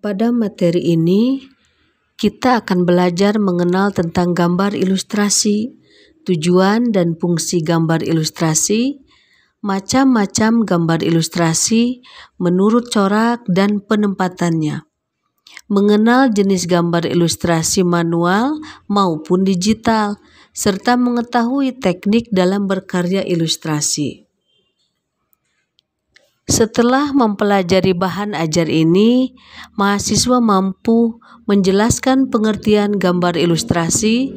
Pada materi ini, kita akan belajar mengenal tentang gambar ilustrasi, tujuan dan fungsi gambar ilustrasi, macam-macam gambar ilustrasi menurut corak dan penempatannya, mengenal jenis gambar ilustrasi manual maupun digital, serta mengetahui teknik dalam berkarya ilustrasi. Setelah mempelajari bahan ajar ini, mahasiswa mampu menjelaskan pengertian gambar ilustrasi,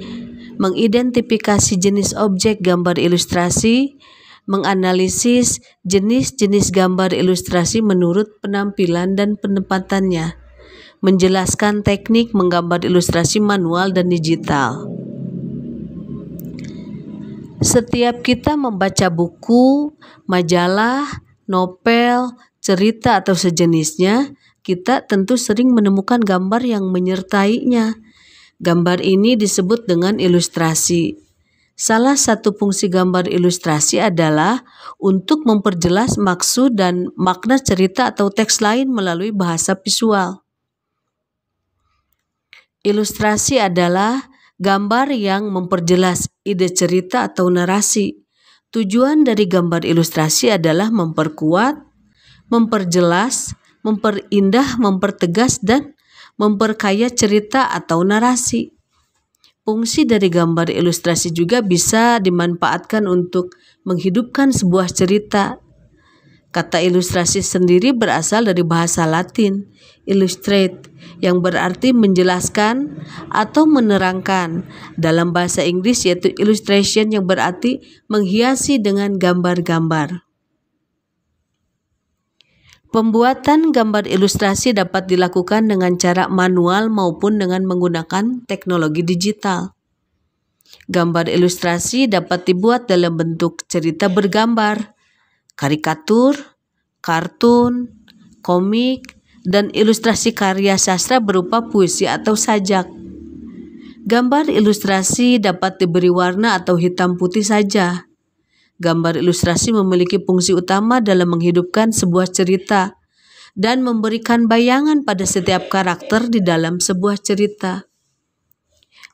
mengidentifikasi jenis objek gambar ilustrasi, menganalisis jenis-jenis gambar ilustrasi menurut penampilan dan penempatannya, menjelaskan teknik menggambar ilustrasi manual dan digital. Setiap kita membaca buku, majalah, novel, cerita atau sejenisnya, kita tentu sering menemukan gambar yang menyertainya. Gambar ini disebut dengan ilustrasi. Salah satu fungsi gambar ilustrasi adalah untuk memperjelas maksud dan makna cerita atau teks lain melalui bahasa visual. Ilustrasi adalah gambar yang memperjelas ide cerita atau narasi. Tujuan dari gambar ilustrasi adalah memperkuat, memperjelas, memperindah, mempertegas, dan memperkaya cerita atau narasi. Fungsi dari gambar ilustrasi juga bisa dimanfaatkan untuk menghidupkan sebuah cerita. Kata ilustrasi sendiri berasal dari bahasa Latin, illustrate, yang berarti menjelaskan atau menerangkan. Dalam bahasa Inggris yaitu illustration yang berarti menghiasi dengan gambar-gambar. Pembuatan gambar ilustrasi dapat dilakukan dengan cara manual maupun dengan menggunakan teknologi digital. Gambar ilustrasi dapat dibuat dalam bentuk cerita bergambar, karikatur, kartun, komik, dan ilustrasi karya sastra berupa puisi atau sajak. Gambar ilustrasi dapat diberi warna atau hitam putih saja. Gambar ilustrasi memiliki fungsi utama dalam menghidupkan sebuah cerita dan memberikan bayangan pada setiap karakter di dalam sebuah cerita.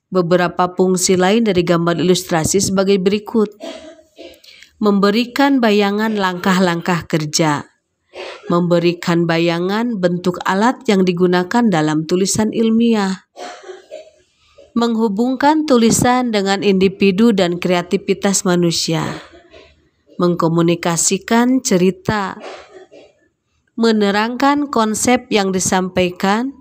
Beberapa fungsi lain dari gambar ilustrasi sebagai berikut: memberikan bayangan langkah-langkah kerja, memberikan bayangan bentuk alat yang digunakan dalam tulisan ilmiah, menghubungkan tulisan dengan individu dan kreativitas manusia, mengkomunikasikan cerita, menerangkan konsep yang disampaikan,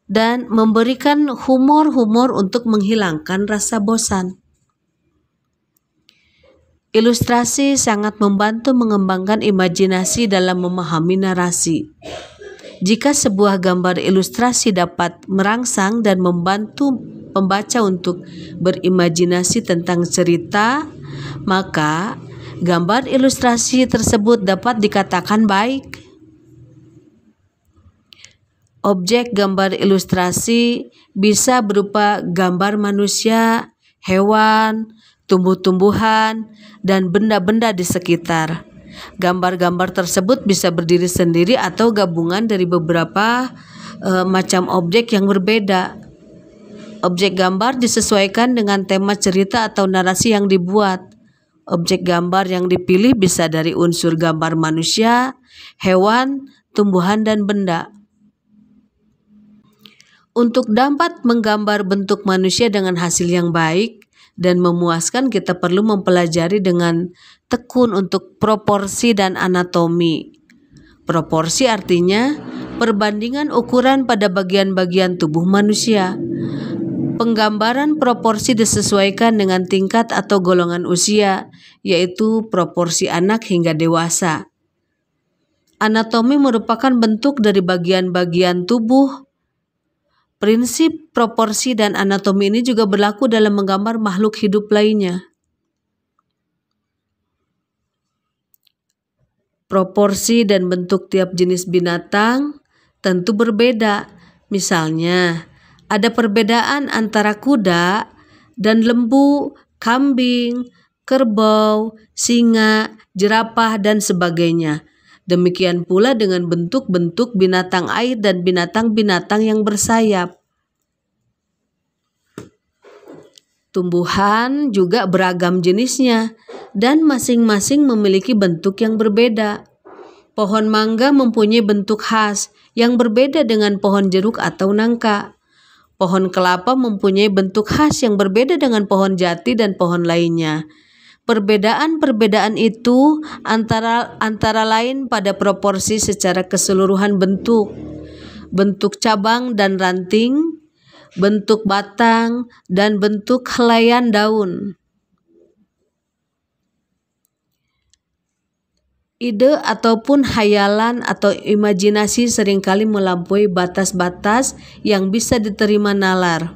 dan memberikan humor untuk menghilangkan rasa bosan. Ilustrasi sangat membantu mengembangkan imajinasi dalam memahami narasi. Jika sebuah gambar ilustrasi dapat merangsang dan membantu pembaca untuk berimajinasi tentang cerita, maka gambar ilustrasi tersebut dapat dikatakan baik. Objek gambar ilustrasi bisa berupa gambar manusia, hewan, tumbuh-tumbuhan, dan benda-benda di sekitar. Gambar-gambar tersebut bisa berdiri sendiri atau gabungan dari beberapa macam objek yang berbeda. Objek gambar disesuaikan dengan tema cerita atau narasi yang dibuat. Objek gambar yang dipilih bisa dari unsur gambar manusia, hewan, tumbuhan, dan benda. Untuk dapat menggambar bentuk manusia dengan hasil yang baik dan memuaskan, kita perlu mempelajari dengan tekun untuk proporsi dan anatomi. Proporsi artinya perbandingan ukuran pada bagian-bagian tubuh manusia. Penggambaran proporsi disesuaikan dengan tingkat atau golongan usia, yaitu proporsi anak hingga dewasa. Anatomi merupakan bentuk dari bagian-bagian tubuh. Prinsip proporsi dan anatomi ini juga berlaku dalam menggambar makhluk hidup lainnya. Proporsi dan bentuk tiap jenis binatang tentu berbeda. Misalnya, ada perbedaan antara kuda dan lembu, kambing, kerbau, singa, jerapah, dan sebagainya. Demikian pula dengan bentuk-bentuk binatang air dan binatang-binatang yang bersayap. Tumbuhan juga beragam jenisnya dan masing-masing memiliki bentuk yang berbeda. Pohon mangga mempunyai bentuk khas yang berbeda dengan pohon jeruk atau nangka. Pohon kelapa mempunyai bentuk khas yang berbeda dengan pohon jati dan pohon lainnya. Perbedaan-perbedaan itu antara lain pada proporsi secara keseluruhan bentuk cabang dan ranting, bentuk batang, dan bentuk helaian daun. Ide ataupun hayalan atau imajinasi seringkali melampaui batas-batas yang bisa diterima nalar.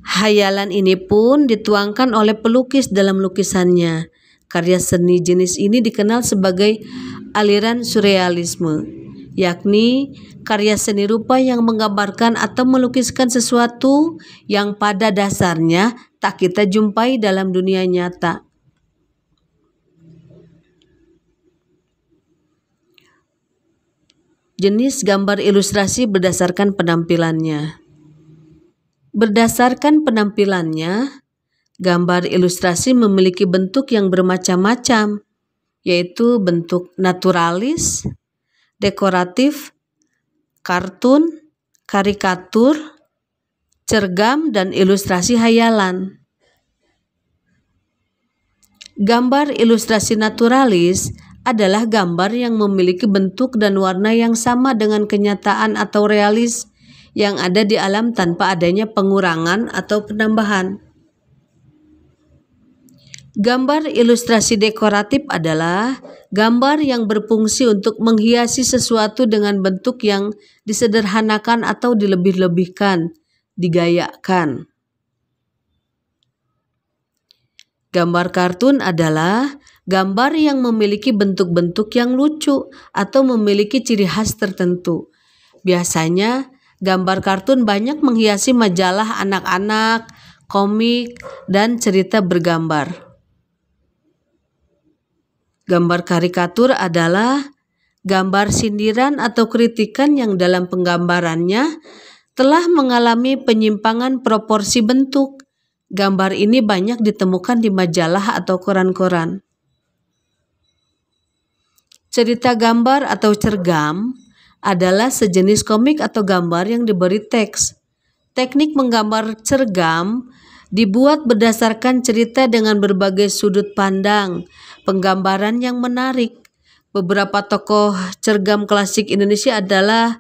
Hayalan ini pun dituangkan oleh pelukis dalam lukisannya. Karya seni jenis ini dikenal sebagai aliran surrealisme, yakni karya seni rupa yang menggambarkan atau melukiskan sesuatu yang pada dasarnya tak kita jumpai dalam dunia nyata. Jenis gambar ilustrasi berdasarkan penampilannya. Berdasarkan penampilannya, gambar ilustrasi memiliki bentuk yang bermacam-macam, yaitu bentuk naturalis, dekoratif, kartun, karikatur, cergam, dan ilustrasi hayalan. Gambar ilustrasi naturalis adalah gambar yang memiliki bentuk dan warna yang sama dengan kenyataan atau realis yang ada di alam tanpa adanya pengurangan atau penambahan. Gambar ilustrasi dekoratif adalah gambar yang berfungsi untuk menghiasi sesuatu dengan bentuk yang disederhanakan atau dilebih-lebihkan, digayakan. Gambar kartun adalah gambar yang memiliki bentuk-bentuk yang lucu atau memiliki ciri khas tertentu. Biasanya, gambar kartun banyak menghiasi majalah anak-anak, komik, dan cerita bergambar. Gambar karikatur adalah gambar sindiran atau kritikan yang dalam penggambarannya telah mengalami penyimpangan proporsi bentuk. Gambar ini banyak ditemukan di majalah atau koran-koran. Cerita gambar atau cergam adalah sejenis komik atau gambar yang diberi teks. Teknik menggambar cergam dibuat berdasarkan cerita dengan berbagai sudut pandang, penggambaran yang menarik. Beberapa tokoh cergam klasik Indonesia adalah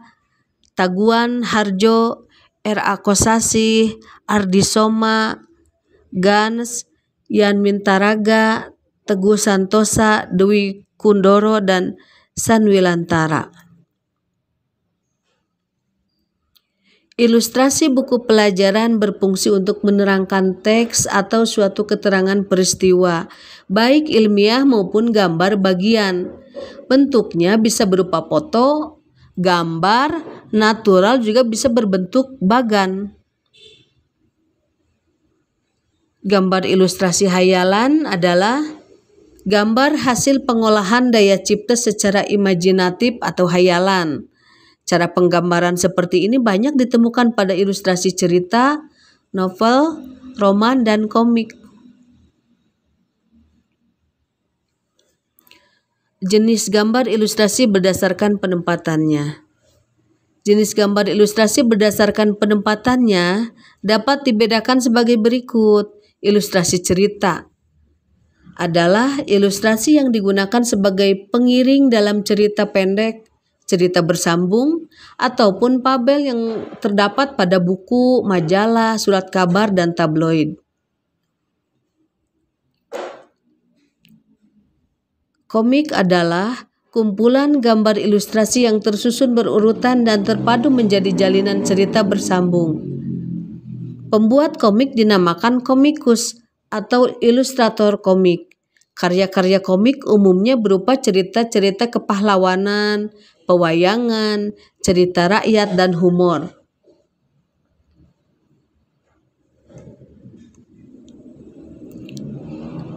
Taguan Harjo, R.A. Kosasih, Ardi Soma, Gans, Yan Mintaraga, Teguh Santosa, Dwi Kundoro, dan Sanwilantara. Ilustrasi buku pelajaran berfungsi untuk menerangkan teks atau suatu keterangan peristiwa, baik ilmiah maupun gambar bagian. Bentuknya bisa berupa foto, gambar, natural, juga bisa berbentuk bagan. Gambar ilustrasi hayalan adalah gambar hasil pengolahan daya cipta secara imajinatif atau hayalan. Cara penggambaran seperti ini banyak ditemukan pada ilustrasi cerita, novel, roman, dan komik. Jenis gambar ilustrasi berdasarkan penempatannya. Jenis gambar ilustrasi berdasarkan penempatannya dapat dibedakan sebagai berikut. Ilustrasi cerita adalah ilustrasi yang digunakan sebagai pengiring dalam cerita pendek, cerita bersambung, ataupun fabel yang terdapat pada buku, majalah, surat kabar, dan tabloid. Komik adalah kumpulan gambar ilustrasi yang tersusun berurutan dan terpadu menjadi jalinan cerita bersambung. Pembuat komik dinamakan komikus atau ilustrator komik. Karya-karya komik umumnya berupa cerita-cerita kepahlawanan, pewayangan, cerita rakyat, dan humor.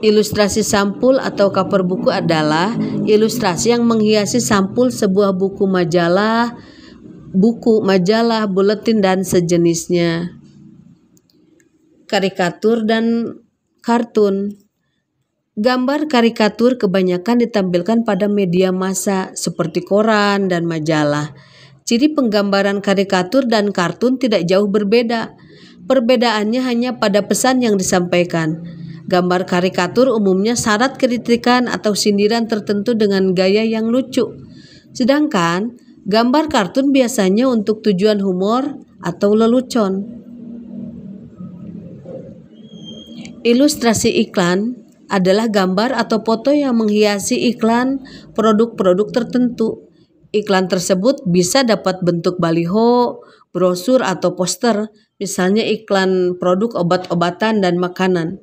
Ilustrasi sampul atau cover buku adalah ilustrasi yang menghiasi sampul sebuah buku, majalah, buletin, dan sejenisnya. Karikatur dan kartun. Gambar karikatur kebanyakan ditampilkan pada media massa seperti koran dan majalah. Ciri penggambaran karikatur dan kartun tidak jauh berbeda. Perbedaannya hanya pada pesan yang disampaikan. Gambar karikatur umumnya syarat kritikan atau sindiran tertentu dengan gaya yang lucu. Sedangkan gambar kartun biasanya untuk tujuan humor atau lelucon. Ilustrasi iklan adalah gambar atau foto yang menghiasi iklan produk-produk tertentu. Iklan tersebut bisa dapat bentuk baliho, brosur, atau poster, misalnya iklan produk obat-obatan dan makanan.